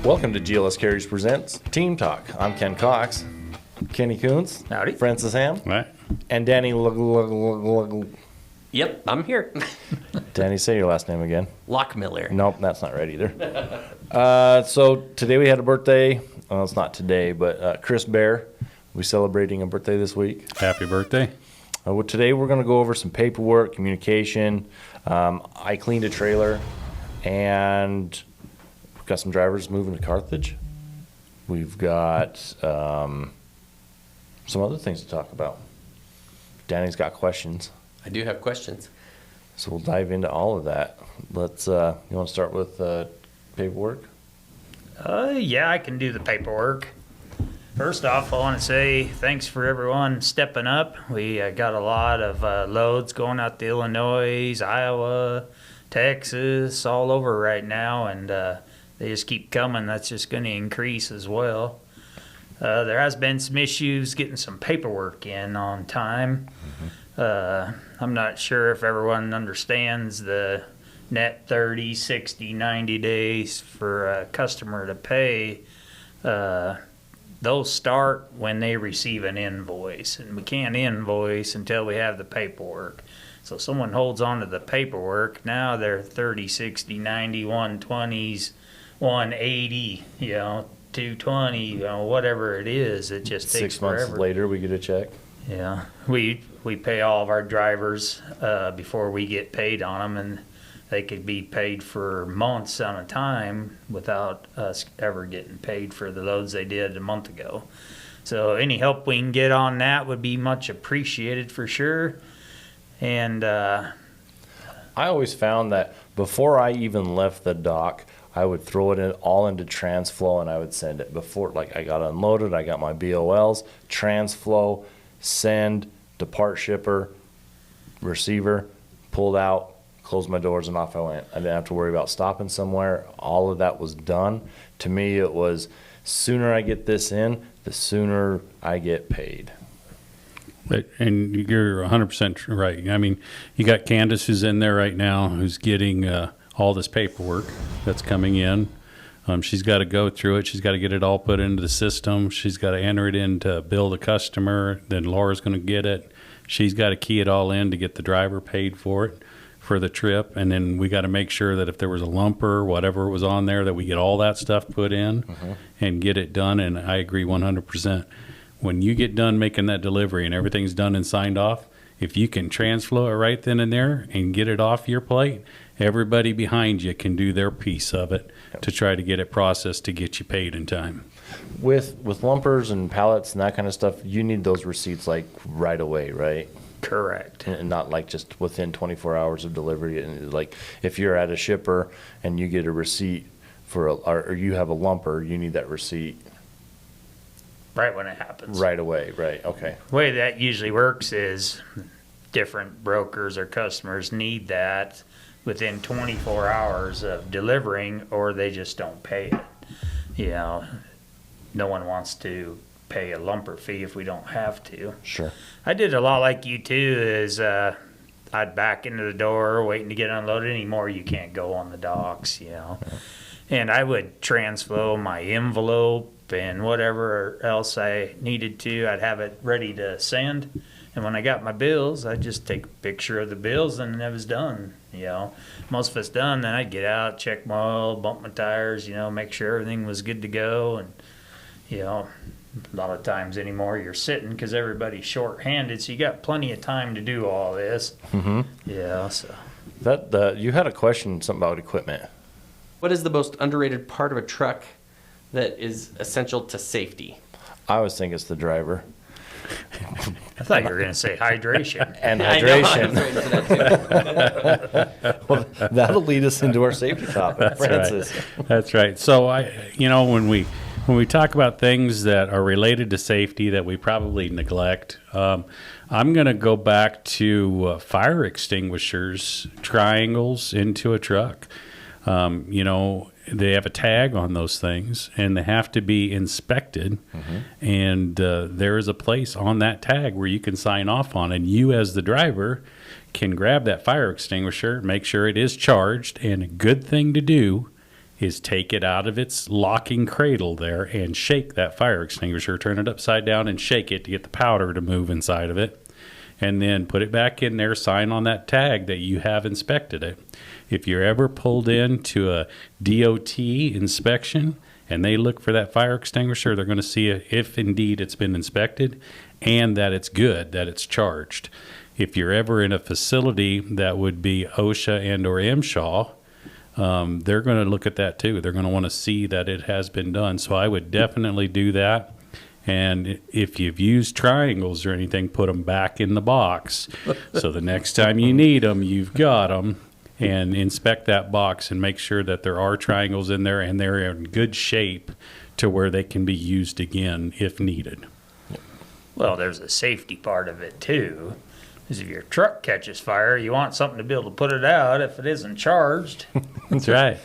Welcome to GLS Carriers Presents Team Talk. I'm Ken Cox, Kenny Coons, Howdy. Francis Ham, Right. and Danny. Yep, I'm here. Danny, say your last name again. Lockmiller. Nope, that's not right either. So today we had a birthday. Well, it's not today, but Chris Bear. We're celebrating a birthday this week. Happy birthday. Today we're going to go over some paperwork, communication. I cleaned a trailer, and we've got some drivers moving to Carthage. We've got some other things to talk about. Danny's got questions, I do have questions. so we'll dive into all of that. Let's. You want to start with paperwork? Yeah, I can do the paperwork. First off, I want to say thanks for everyone stepping up. We got a lot of loads going out to Illinois, Iowa, Texas, all over right now, and they just keep coming. That's just going to increase as well. There has been some issues getting some paperwork in on time. I'm not sure if everyone understands the net 30, 60, 90 days for a customer to pay. Those start when they receive an invoice, and we can't invoice until we have the paperwork. So someone holds on to the paperwork, now they're 30, 60, 90, 120s, 180, 220, whatever it is. It just takes 6 months forever. later, we get a check. Yeah, we pay all of our drivers before we get paid on them, and they could be paid for months on a time without us ever getting paid for the loads they did a month ago. So any help we can get on that would be much appreciated for sure. And I always found that before I even left the dock, I would throw it all into TransFlow, and I would send it. Before, like, I got unloaded, I got my BOLs, TransFlow, send, depart shipper, receiver, pulled out, closed my doors, and off I went. I didn't have to worry about stopping somewhere. All of that was done. To me, it was sooner I get this in, the sooner I get paid. And you're 100% right. I mean, you got Candace who's in there right now who's getting all this paperwork that's coming in. She's got to go through it. She's got to get it all put into the system. She's got to enter it in to bill the customer. Then Laura's going to get it. She's got to key it all in to get the driver paid for it, for the trip. And then we got to make sure that if there was a lumper, whatever was on there, that we get all that stuff put in and get it done. And I agree 100%. When you get done making that delivery and everything's done and signed off, if you can transflow it right then and there and get it off your plate, everybody behind you can do their piece of it to try to get it processed to get you paid in time. With lumpers and pallets and that kind of stuff, you need those receipts like right away, right? correct. And not like just within 24 hours of delivery. And like if you're at a shipper and you get a receipt for or you have a lumper, you need that receipt Right when it happens. right away, right? Okay. The way that usually works is different brokers or customers need that within 24 hours of delivering, or they just don't pay it. You know, no one wants to pay a lumper fee if we don't have to. Sure. I did a lot like you too, is I'd back into the door waiting to get unloaded. Anymore, you can't go on the docks, you know. And I would transflow my envelope and whatever else I needed to. I'd have it ready to send. And when I got my bills, I'd just take a picture of the bills and it was done, you know. Most of it's done, then I'd get out, check my oil, bump my tires, you know, make sure everything was good to go. And, you know, a lot of times anymore you're sitting because everybody's short-handed, so you got plenty of time to do all this. Mm-hmm. Yeah, so. You had a question, something about equipment. What is the most underrated part of a truck that is essential to safety? I always think it's the driver. I thought you were going to say hydration. And I know, I hydration. was waiting for that too. Well, that'll lead us into our safety topic, That's Francis. right. That's right. So when we talk about things that are related to safety that we probably neglect, I'm going to go back to fire extinguishers, triangles into a truck. They have a tag on those things, and they have to be inspected. Mm-hmm. And there is a place on that tag where you can sign off on, and you as the driver can grab that fire extinguisher, make sure it is charged, and a good thing to do is take it out of its locking cradle there and shake that fire extinguisher, turn it upside down and shake it to get the powder to move inside of it. And then put it back in there, sign on that tag that you have inspected it. If you're ever pulled into a DOT inspection and they look for that fire extinguisher, they're going to see if indeed it's been inspected and that it's good, that it's charged. If you're ever in a facility that would be OSHA and or MSHA, they're going to look at that too. They're going to want to see that it has been done. So I would definitely do that. And if you've used triangles or anything, put them back in the box. So the next time you need them, you've got them. And inspect that box and make sure that there are triangles in there and they're in good shape to where they can be used again if needed. Well, there's a safety part of it too. Because if your truck catches fire, you want something to be able to put it out if it isn't charged. That's right.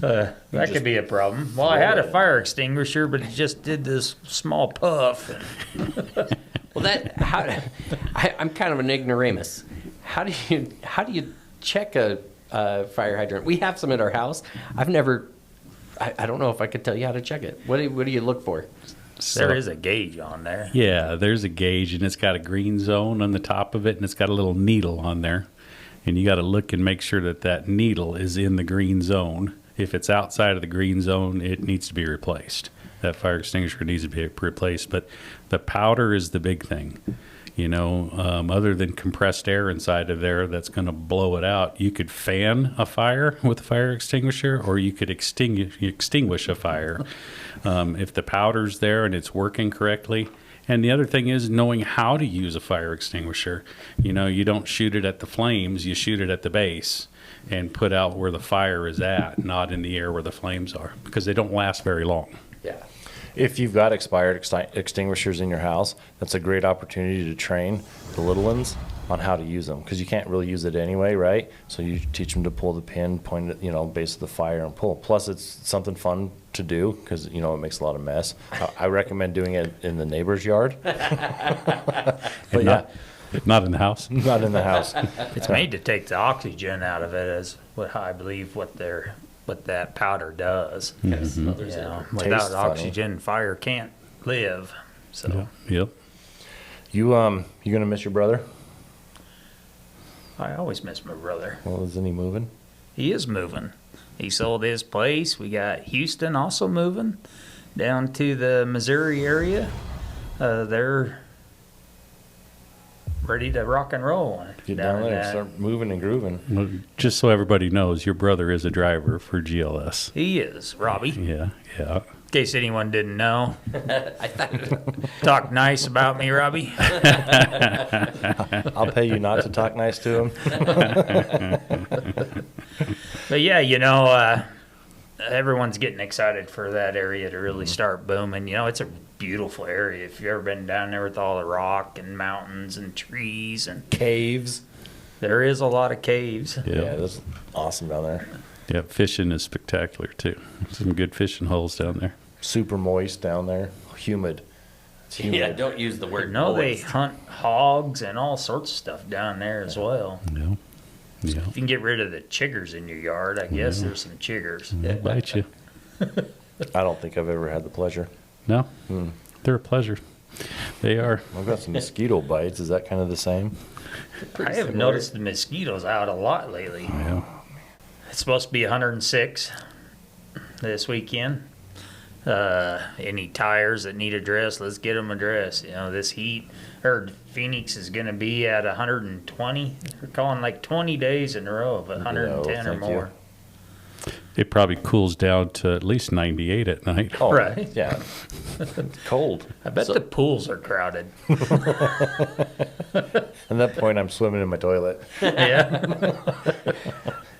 That could be a problem. Well, I had a fire extinguisher, but it just did this small puff. Well, I'm kind of an ignoramus. How do you check a fire hydrant? We have some at our house. I don't know if I could tell you how to check it. What do you look for? There is a gauge on there. Yeah, there's a gauge, and it's got a green zone on the top of it, and it's got a little needle on there. And you got to look and make sure that that needle is in the green zone. If it's outside of the green zone, it needs to be replaced. That fire extinguisher needs to be replaced. But the powder is the big thing. You know, other than compressed air inside of there that's going to blow it out, you could fan a fire with a fire extinguisher, or you could extinguish a fire if the powder's there and it's working correctly. And the other thing is knowing how to use a fire extinguisher. You know, you don't shoot it at the flames, you shoot it at the base and put out where the fire is at, not in the air where the flames are, because they don't last very long. Yeah. If you've got expired extinguishers in your house, that's a great opportunity to train the little ones on how to use them, because you can't really use it anyway, right? So you teach them to pull the pin, point it, base of the fire and pull. Plus, it's something fun to do because, it makes a lot of mess. I recommend doing it in the neighbor's yard. But Not in the house. Not in the house. It's made to take the oxygen out of it, is what I believe what that powder does. Yes, Mm-hmm. others are. Without Tastes funny. oxygen, fire can't live. So Yep. You gonna miss your brother? I always miss my brother. Well, isn't he moving? He is moving. He sold his place. We got Houston also moving down to the Missouri area. They're ready to rock and roll. Get down there and in start moving and grooving. Well, just so everybody knows, your brother is a driver for GLS. He is, Robbie. Yeah. In case anyone didn't know. Talk nice about me, Robbie. I'll pay you not to talk nice to him. But yeah, everyone's getting excited for that area to really start booming. It's a beautiful area. If you've ever been down there with all the rock and mountains and trees and Caves. there is a lot of caves. Yeah, that's awesome down there. Yeah, fishing is spectacular too. Some good fishing holes down there. Super moist down there. Humid. It's humid. Yeah, don't use the word No, they moist. hunt hogs and all sorts of stuff down there as well. Yeah. Yeah. If you can get rid of the chiggers in your yard, I guess there's some chiggers. They'll bite you. I don't think I've ever had the pleasure. No, they're a pleasure. They are. I've got some mosquito bites. Is that kind of the same? I have noticed the mosquitoes out a lot lately. Yeah. It's supposed to be 106 this weekend. Any tires that need addressed, let's get them addressed. This heat, Phoenix is going to be at 120. They're calling like 20 days in a row of 110 or thank more. It probably cools down to at least 98 at night. Oh, Right. Yeah. It's cold. I bet the pools are crowded. At that point, I'm swimming in my toilet. Yeah.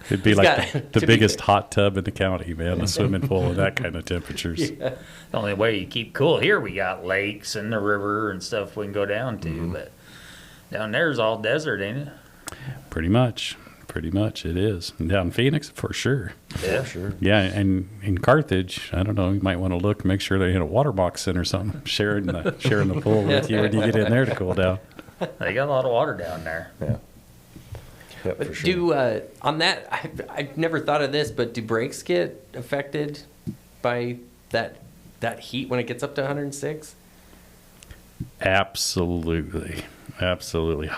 It'd be He's like got- the to be biggest hot tub in the county, man. A swimming pool at that kind of temperatures. The only way you keep cool here, we got lakes and the river and stuff we can go down to, but down there's all desert, ain't it? Pretty much. Pretty much it is. And down in Phoenix, for sure. Yeah. For sure. Yeah, and in Carthage, I don't know, you might want to look, make sure they're in a water box in or something, sharing the pool with you when you get in there to cool down. They got a lot of water down there. Yeah. Yep, But for sure. do on that, I've never thought of this, but do brakes get affected by that heat when it gets up to 106? Absolutely. Absolutely.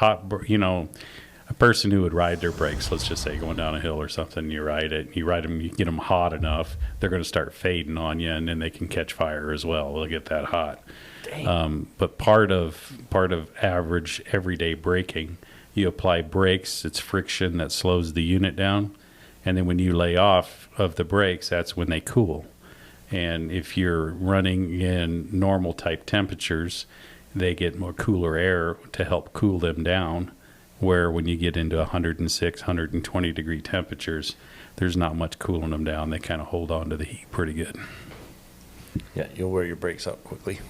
A person who would ride their brakes, let's just say going down a hill or something, you ride them, you get them hot enough, they're going to start fading on you, and then they can catch fire as well. They'll get that hot. But part of average everyday braking, you apply brakes, it's friction that slows the unit down, and then when you lay off of the brakes, that's when they cool. And if you're running in normal type temperatures, they get more cooler air to help cool them down, where when you get into 106, 120 degree temperatures, there's not much cooling them down. They kind of hold on to the heat pretty good. Yeah, you'll wear your brakes out quickly.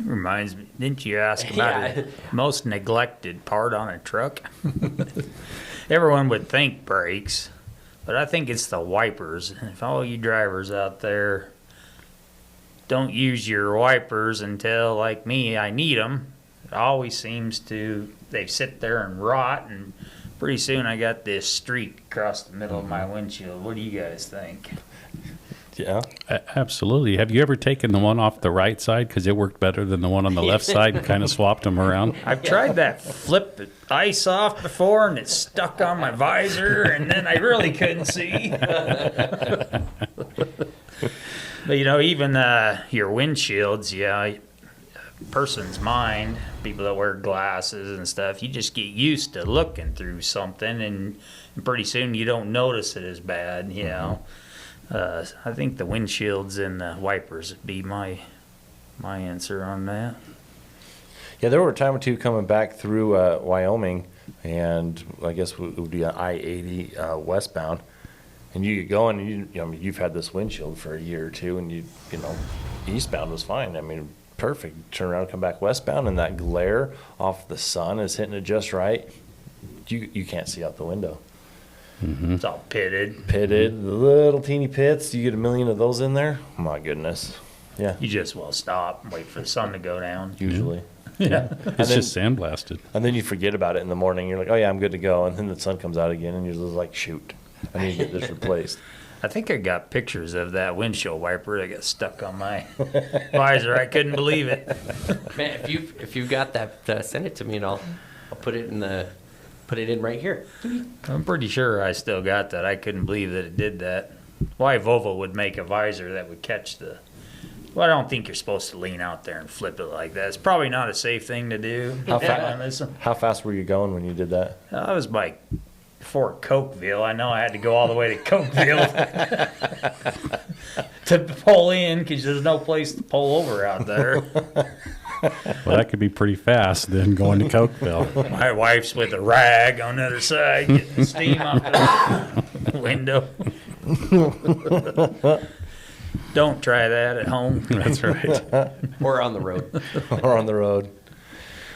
Reminds me, didn't you ask about the most neglected part on a truck? Everyone would think brakes, but I think it's the wipers. If all you drivers out there don't use your wipers until, like me, I need them, it always seems to, they sit there and rot, and pretty soon I got this streak across the middle of my windshield. What do you guys think? Yeah. Absolutely. Have you ever taken the one off the right side because it worked better than the one on the left side and kind of swapped them around? I've tried that flip the ice off before, and it stuck on my visor, and then I really couldn't see. But even your windshields, person's mind, people that wear glasses and stuff, you just get used to looking through something, and pretty soon you don't notice it as bad. I think the windshields and the wipers would be my answer on that. Yeah, there were a time or two coming back through Wyoming, and I guess it would be on I-80 westbound, and you get going, and you've had this windshield for a year or two, and eastbound was fine. I mean, perfect. Turn around, come back westbound, and that glare off the sun is hitting it just right. You can't see out the window. Mm-hmm. It's all pitted. Pitted, little teeny pits. You get a million of those in there. My goodness. Yeah, You just will stop and wait for the sun to go down. usually. Yeah. It's then- just sandblasted. And then you forget about it in the morning. You're like, oh yeah, I'm good to go. And then the sun comes out again, and you're just like, shoot, I need to get this replaced. I think I got pictures of that windshield wiper that got stuck on my visor. I couldn't believe it. Man, if you've got that, send it to me, and I'll put it in right here. I'm pretty sure I still got that. I couldn't believe that it did that. Why Volvo would make a visor that would catch the... Well, I don't think you're supposed to lean out there and flip it like that. It's probably not a safe thing to do. How fast were you going when you did that? I was like before Cokeville. I know I had to go all the way to Cokeville to pull in because there's no place to pull over out there. Well, that could be pretty fast then going to Cokeville. My wife's with a rag on the other side, getting steam off the window. Don't try that at home. That's right. Or on the road. Or on the road?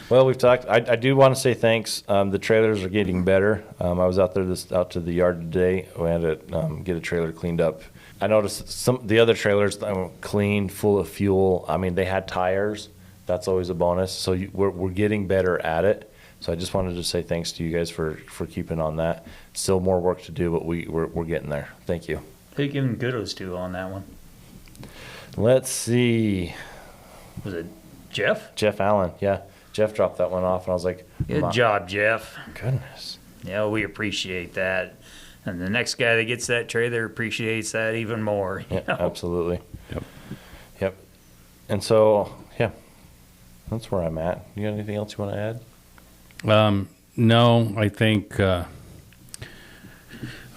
Well, we've talked. I do want to say thanks. The trailers are getting better. I was out there out to the yard today. We had to get a trailer cleaned up. I noticed some the other trailers clean, full of fuel. I mean, they had tires. That's always a bonus. So we're getting better at it. So I just wanted to say thanks to you guys for keeping on that. Still more work to do, but we're getting there. Thank you. Who you giving kudos to on that one? Let's see. Was it Jeff? Jeff Allen. Yeah, Jeff dropped that one off, and I was like, Good job, Jeff. Goodness. Yeah, we appreciate that. And the next guy that gets that trailer appreciates that even more. Yeah, absolutely. Yep. And so, yeah, that's where I'm at. You got anything else you want to add? No, I think I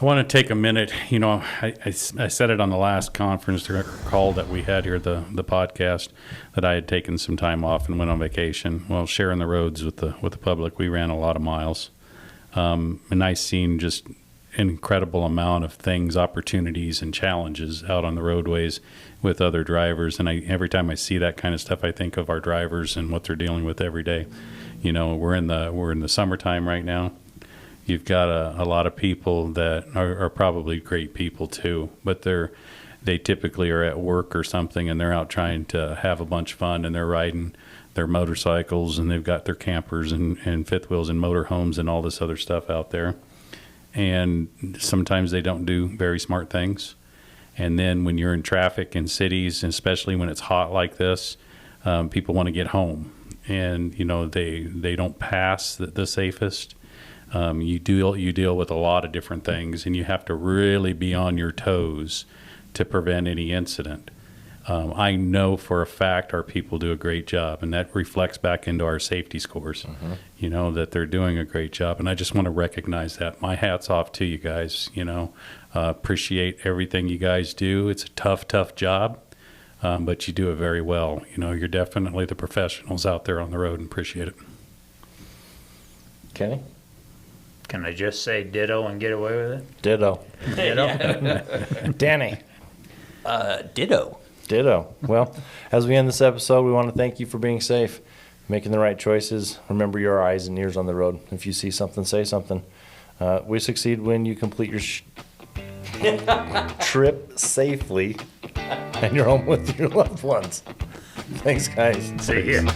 want to take a minute. I said it on the last conference call that we had here, the podcast, that I had taken some time off and went on vacation. Well, sharing the roads with the public, we ran a lot of miles. And I seen just an incredible amount of things, opportunities, and challenges out on the roadways with other drivers. And every time I see that kind of stuff, I think of our drivers and what they're dealing with every day. We're in the summertime right now. You've got a lot of people that are probably great people too, but they typically are at work or something, and they're out trying to have a bunch of fun, and they're riding their motorcycles, and they've got their campers and fifth wheels and motorhomes and all this other stuff out there. and sometimes they don't do very smart things. And then when you're in traffic in cities, and especially when it's hot like this, people want to get home, and they don't pass the safest. You deal with a lot of different things, and you have to really be on your toes to prevent any incident. I know for a fact our people do a great job, and that reflects back into our safety scores. That they're doing a great job, and I just want to recognize that. My hat's off to you guys. Appreciate everything you guys do. It's a tough job, but you do it very well. You're definitely the professionals out there on the road, and appreciate it. Kenny? Can I just say ditto and get away with it? Ditto. Ditto? Danny? Ditto. Ditto. Well, as we end this episode, we want to thank you for being safe, making the right choices. Remember, your eyes and ears on the road. If you see something, say something. We succeed when you complete your trip safely and you're home with your loved ones. Thanks, guys. See ya.